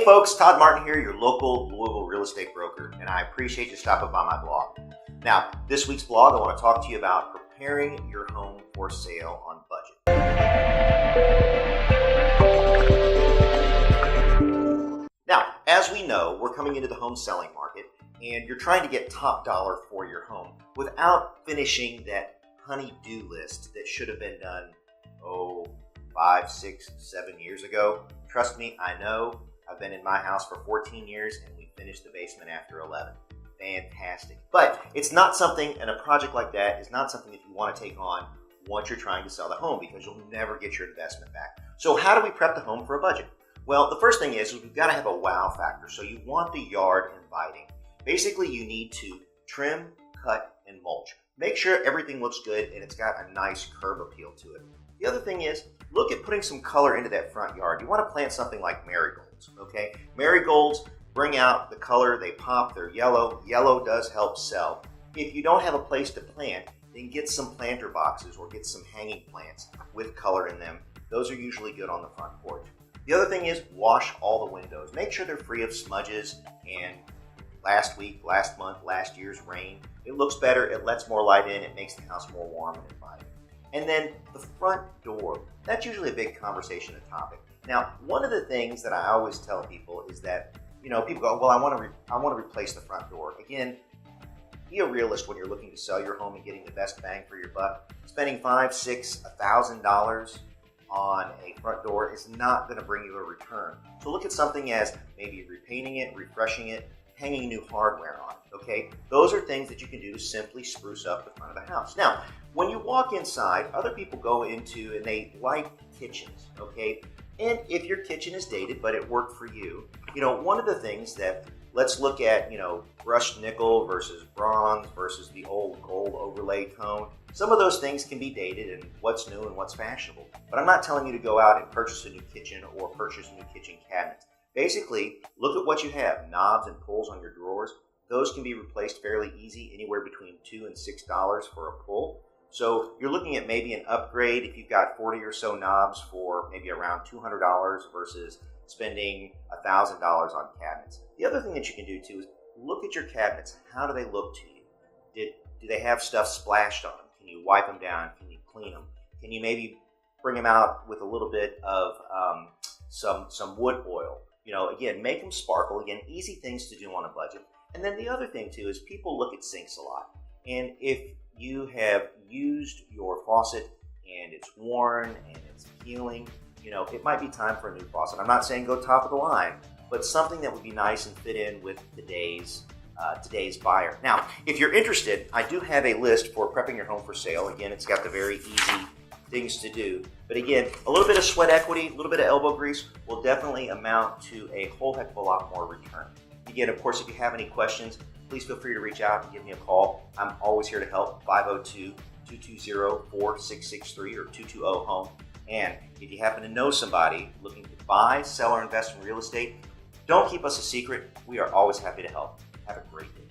Hey folks, Todd Martin here, your local Louisville real estate broker, and I appreciate you stopping by my blog. Now, this week's blog, I want to talk to you about preparing your home for sale on budget. Now, as we know, we're coming into the home selling market, and you're trying to get top dollar for your home without finishing that honey-do list that should have been done, 5, 6, 7 years ago. Trust me, I know. I've been in my house for 14 years and we finished the basement after 11. Fantastic. But it's not something, and a project like that is not something that you want to take on once you're trying to sell the home, because you'll never get your investment back. So how do we prep the home for a budget? Well, the first thing is we've got to have a wow factor. So you want the yard inviting. Basically, you need to trim, cut, and mulch. Make sure everything looks good and it's got a nice curb appeal to it. The other thing is, look at putting some color into that front yard. You want to plant something like marigolds, okay? Marigolds bring out the color, they pop, they're yellow. Yellow does help sell. If you don't have a place to plant, then get some planter boxes or get some hanging plants with color in them. Those are usually good on the front porch. The other thing is wash all the windows. Make sure they're free of smudges and last week, last month, last year's rain. It looks better, it lets more light in, it makes the house more warm and inviting. And then the front door, that's usually a big conversation and topic. Now, one of the things that I always tell people is that, people go, well, I want to replace the front door. Again, be a realist when you're looking to sell your home and getting the best bang for your buck. Spending $5,000, $6,000, $1,000 on a front door is not going to bring you a return. So look at something as maybe repainting it, refreshing it, hanging new hardware on it, okay? Those are things that you can do to simply spruce up the front of the house. Now, when you walk inside, other people go into and they like kitchens, okay? And if your kitchen is dated, but it worked for you, one of the things that, let's look at, brushed nickel versus bronze versus the old gold overlay tone. Some of those things can be dated and what's new and what's fashionable. But I'm not telling you to go out and purchase a new kitchen or purchase new kitchen cabinets. Basically, look at what you have, knobs and pulls on your drawers. Those can be replaced fairly easy, anywhere between $2 and $6 for a pull. So you're looking at maybe an upgrade if you've got 40 or so knobs for maybe around $200 versus spending $1,000 on cabinets. The other thing that you can do too is look at your cabinets. How do they look to you? Do they have stuff splashed on them? Can you wipe them down? Can you clean them? Can you maybe bring them out with a little bit of some wood oil? Again, make them sparkle. Again, easy things to do on a budget. And then the other thing too is people look at sinks a lot. And if you have used your faucet and it's worn and it's peeling, it might be time for a new faucet. I'm not saying go top of the line, but something that would be nice and fit in with today's buyer. Now, if you're interested, I do have a list for prepping your home for sale. Again, it's got the very easy things to do. But again, a little bit of sweat equity, a little bit of elbow grease will definitely amount to a whole heck of a lot more return. Again, of course, if you have any questions, please feel free to reach out and give me a call. I'm always here to help, 502-220-4663 or 220-HOME. And if you happen to know somebody looking to buy, sell, or invest in real estate, don't keep us a secret. We are always happy to help. Have a great day.